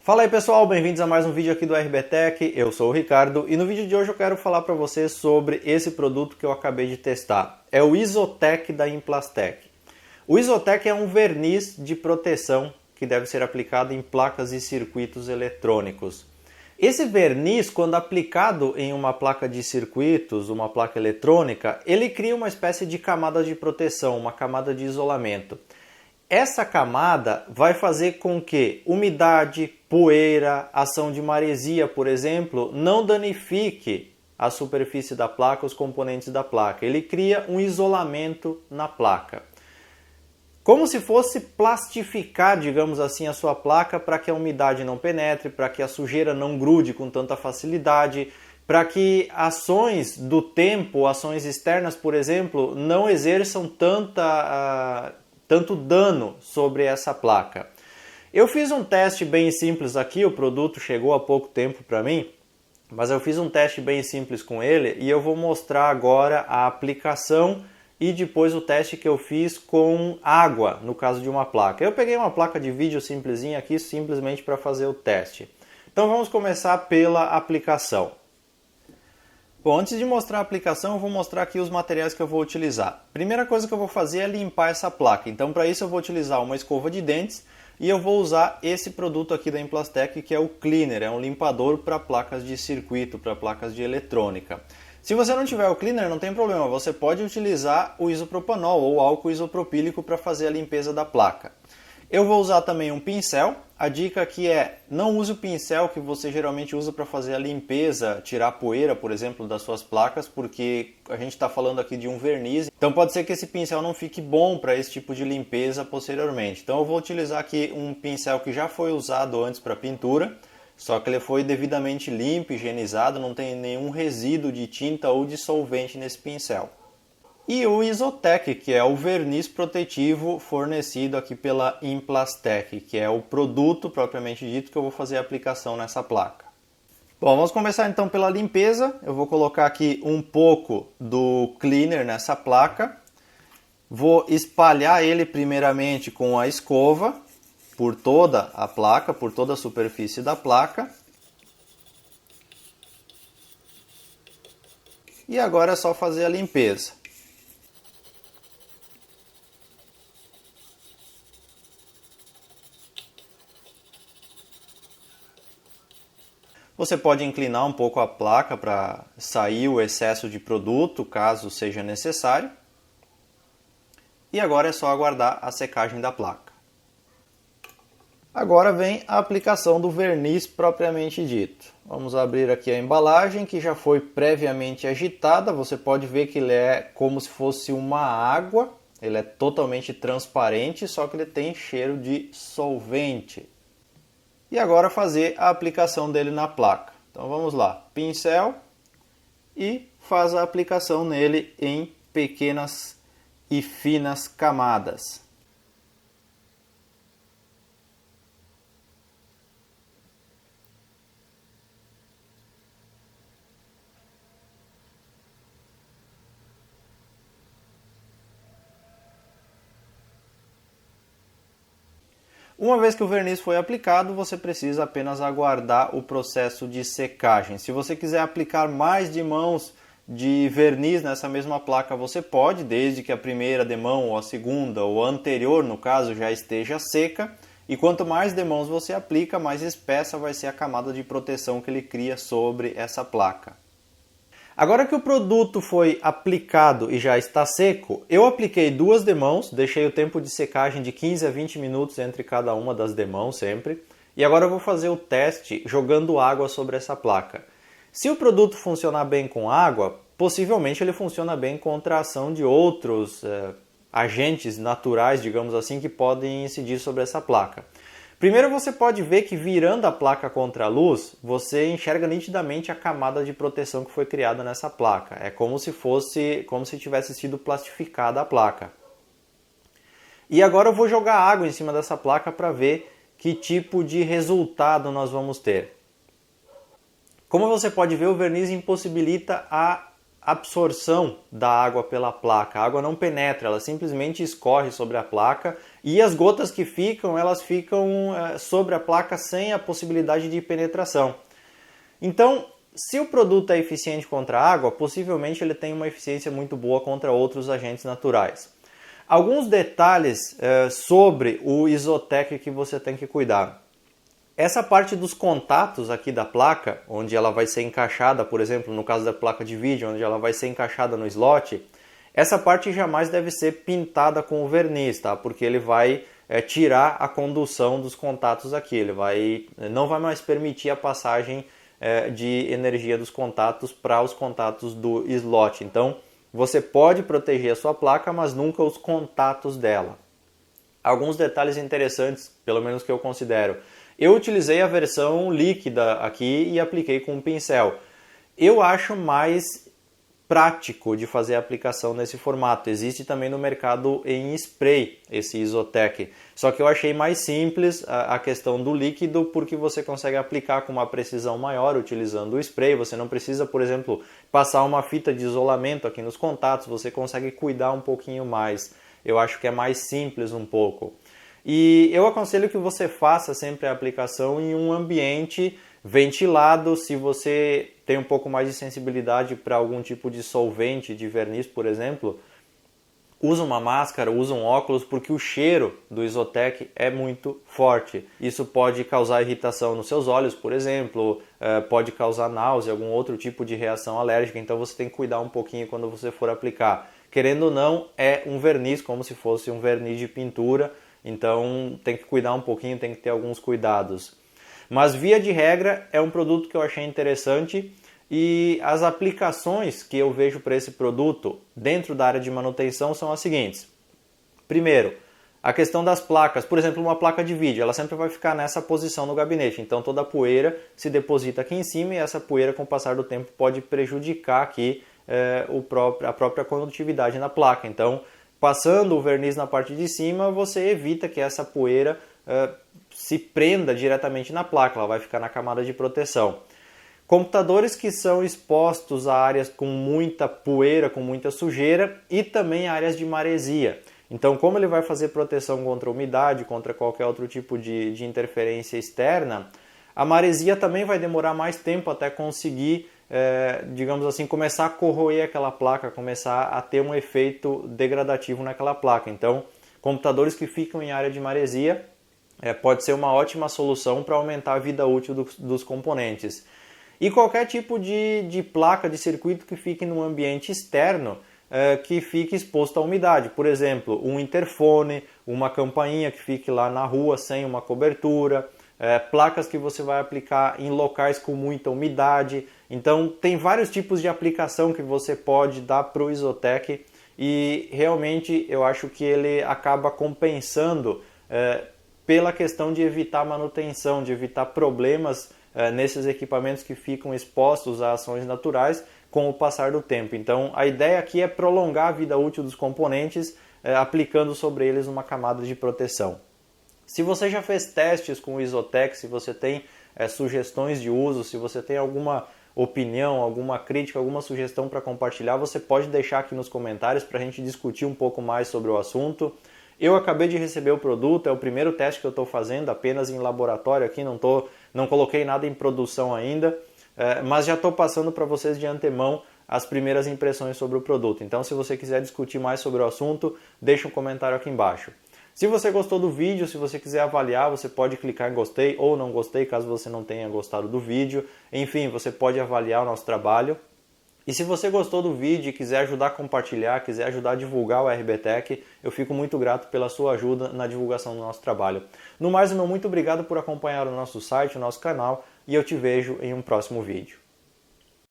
Fala aí pessoal, bem-vindos a mais um vídeo aqui do RBTech, eu sou o Ricardo e no vídeo de hoje eu quero falar para vocês sobre esse produto que eu acabei de testar. É o Isotec da Implastec. O Isotec é um verniz de proteção que deve ser aplicado em placas e circuitos eletrônicos. Esse verniz, quando aplicado em uma placa de circuitos, uma placa eletrônica, ele cria uma espécie de camada de proteção, uma camada de isolamento. Essa camada vai fazer com que umidade, poeira, ação de maresia, por exemplo, não danifique a superfície da placa, os componentes da placa. Ele cria um isolamento na placa. Como se fosse plastificar, digamos assim, a sua placa para que a umidade não penetre, para que a sujeira não grude com tanta facilidade, para que ações do tempo, ações externas, por exemplo, não exerçam tanto dano sobre essa placa. Eu fiz um teste bem simples aqui, o produto chegou há pouco tempo para mim, mas eu fiz um teste bem simples com ele e eu vou mostrar agora a aplicação e depois o teste que eu fiz com água, no caso de uma placa. Eu peguei uma placa de vídeo simplesinha aqui, simplesmente para fazer o teste. Então vamos começar pela aplicação. Bom, antes de mostrar a aplicação, eu vou mostrar aqui os materiais que eu vou utilizar. Primeira coisa que eu vou fazer é limpar essa placa. Então, para isso eu vou utilizar uma escova de dentes e eu vou usar esse produto aqui da Implastec, que é o Cleaner. É um limpador para placas de circuito, para placas de eletrônica. Se você não tiver o Cleaner, não tem problema. Você pode utilizar o isopropanol ou álcool isopropílico para fazer a limpeza da placa. Eu vou usar também um pincel. A dica aqui é, não use o pincel que você geralmente usa para fazer a limpeza, tirar a poeira, por exemplo, das suas placas, porque a gente está falando aqui de um verniz. Então pode ser que esse pincel não fique bom para esse tipo de limpeza posteriormente. Então eu vou utilizar aqui um pincel que já foi usado antes para pintura, só que ele foi devidamente limpo, higienizado, não tem nenhum resíduo de tinta ou de solvente nesse pincel. E o Isotec, que é o verniz protetivo fornecido aqui pela Implastec, que é o produto propriamente dito que eu vou fazer a aplicação nessa placa. Bom, vamos começar então pela limpeza. Eu vou colocar aqui um pouco do cleaner nessa placa. Vou espalhar ele primeiramente com a escova por toda a placa, por toda a superfície da placa. E agora é só fazer a limpeza. Você pode inclinar um pouco a placa para sair o excesso de produto, caso seja necessário. E agora é só aguardar a secagem da placa. Agora vem a aplicação do verniz propriamente dito. Vamos abrir aqui a embalagem que já foi previamente agitada. Você pode ver que ele é como se fosse uma água. Ele é totalmente transparente, só que ele tem cheiro de solvente. E agora fazer a aplicação dele na placa. Então vamos lá, pincel e faz a aplicação nele em pequenas e finas camadas. Uma vez que o verniz foi aplicado, você precisa apenas aguardar o processo de secagem. Se você quiser aplicar mais de mãos de verniz nessa mesma placa, você pode, desde que a primeira demão, ou a segunda, ou a anterior, no caso, já esteja seca. E quanto mais demãos você aplica, mais espessa vai ser a camada de proteção que ele cria sobre essa placa. Agora que o produto foi aplicado e já está seco, eu apliquei 2 demãos, deixei o tempo de secagem de 15 a 20 minutos entre cada uma das demãos sempre. E agora eu vou fazer o teste jogando água sobre essa placa. Se o produto funcionar bem com água, possivelmente ele funciona bem contra a ação de outros agentes naturais, digamos assim, que podem incidir sobre essa placa. Primeiro você pode ver que virando a placa contra a luz, você enxerga nitidamente a camada de proteção que foi criada nessa placa. É como se tivesse sido plastificada a placa. E agora eu vou jogar água em cima dessa placa para ver que tipo de resultado nós vamos ter. Como você pode ver, o verniz impossibilita a absorção da água pela placa. A água não penetra, ela simplesmente escorre sobre a placa E as gotas que ficam, elas ficam sobre a placa sem a possibilidade de penetração. Então, se o produto é eficiente contra a água, possivelmente ele tem uma eficiência muito boa contra outros agentes naturais. Alguns detalhes sobre o Isotec que você tem que cuidar. Essa parte dos contatos aqui da placa, onde ela vai ser encaixada, por exemplo, no caso da placa de vídeo, onde ela vai ser encaixada no slot, essa parte jamais deve ser pintada com o verniz, tá? Porque ele vai tirar a condução dos contatos aqui, ele não vai mais permitir a passagem de energia dos contatos para os contatos do slot. Então, você pode proteger a sua placa, mas nunca os contatos dela. Alguns detalhes interessantes, pelo menos que eu considero. Eu utilizei a versão líquida aqui e apliquei com um pincel. Eu acho mais prático de fazer a aplicação nesse formato. Existe também no mercado em spray esse Isotec. Só que eu achei mais simples a questão do líquido, porque você consegue aplicar com uma precisão maior utilizando o spray. Você não precisa, por exemplo, passar uma fita de isolamento aqui nos contatos. Você consegue cuidar um pouquinho mais. Eu acho que é mais simples um pouco. E eu aconselho que você faça sempre a aplicação em um ambiente ventilado. Se você tem um pouco mais de sensibilidade para algum tipo de solvente, de verniz, por exemplo, usa uma máscara, usa um óculos, porque o cheiro do Isotec é muito forte. Isso pode causar irritação nos seus olhos, por exemplo, pode causar náusea, algum outro tipo de reação alérgica, então você tem que cuidar um pouquinho quando você for aplicar. Querendo ou não, é um verniz, como se fosse um verniz de pintura, então tem que cuidar um pouquinho, tem que ter alguns cuidados. Mas via de regra é um produto que eu achei interessante e as aplicações que eu vejo para esse produto dentro da área de manutenção são as seguintes. Primeiro, a questão das placas. Por exemplo, uma placa de vídeo, ela sempre vai ficar nessa posição no gabinete, então toda a poeira se deposita aqui em cima e essa poeira com o passar do tempo pode prejudicar aqui a própria condutividade na placa. Então, passando o verniz na parte de cima, você evita que essa poeira se prenda diretamente na placa, ela vai ficar na camada de proteção. Computadores que são expostos a áreas com muita poeira, com muita sujeira e também áreas de maresia. Então, como ele vai fazer proteção contra umidade, contra qualquer outro tipo de interferência externa, a maresia também vai demorar mais tempo até conseguir, digamos assim, começar a corroer aquela placa, começar a ter um efeito degradativo naquela placa. Então, computadores que ficam em área de maresia pode ser uma ótima solução para aumentar a vida útil dos componentes. E qualquer tipo de placa de circuito que fique num ambiente externo, que fique exposto à umidade. Por exemplo, um interfone, uma campainha que fique lá na rua sem uma cobertura, placas que você vai aplicar em locais com muita umidade. Então tem vários tipos de aplicação que você pode dar para o Isotec e realmente eu acho que ele acaba compensando pela questão de evitar manutenção, de evitar problemas nesses equipamentos que ficam expostos a ações naturais com o passar do tempo. Então a ideia aqui é prolongar a vida útil dos componentes aplicando sobre eles uma camada de proteção. Se você já fez testes com o Isotec, se você tem sugestões de uso, se você tem alguma opinião, alguma crítica, alguma sugestão para compartilhar, você pode deixar aqui nos comentários para a gente discutir um pouco mais sobre o assunto. Eu acabei de receber o produto, é o primeiro teste que eu estou fazendo, apenas em laboratório aqui, não coloquei nada em produção ainda, mas já estou passando para vocês de antemão as primeiras impressões sobre o produto. Então, se você quiser discutir mais sobre o assunto, deixa um comentário aqui embaixo. Se você gostou do vídeo, se você quiser avaliar, você pode clicar em gostei ou não gostei, caso você não tenha gostado do vídeo. Enfim, você pode avaliar o nosso trabalho. E se você gostou do vídeo e quiser ajudar a compartilhar, quiser ajudar a divulgar o RBTech, eu fico muito grato pela sua ajuda na divulgação do nosso trabalho. No mais, meu muito obrigado por acompanhar o nosso site, o nosso canal, e eu te vejo em um próximo vídeo.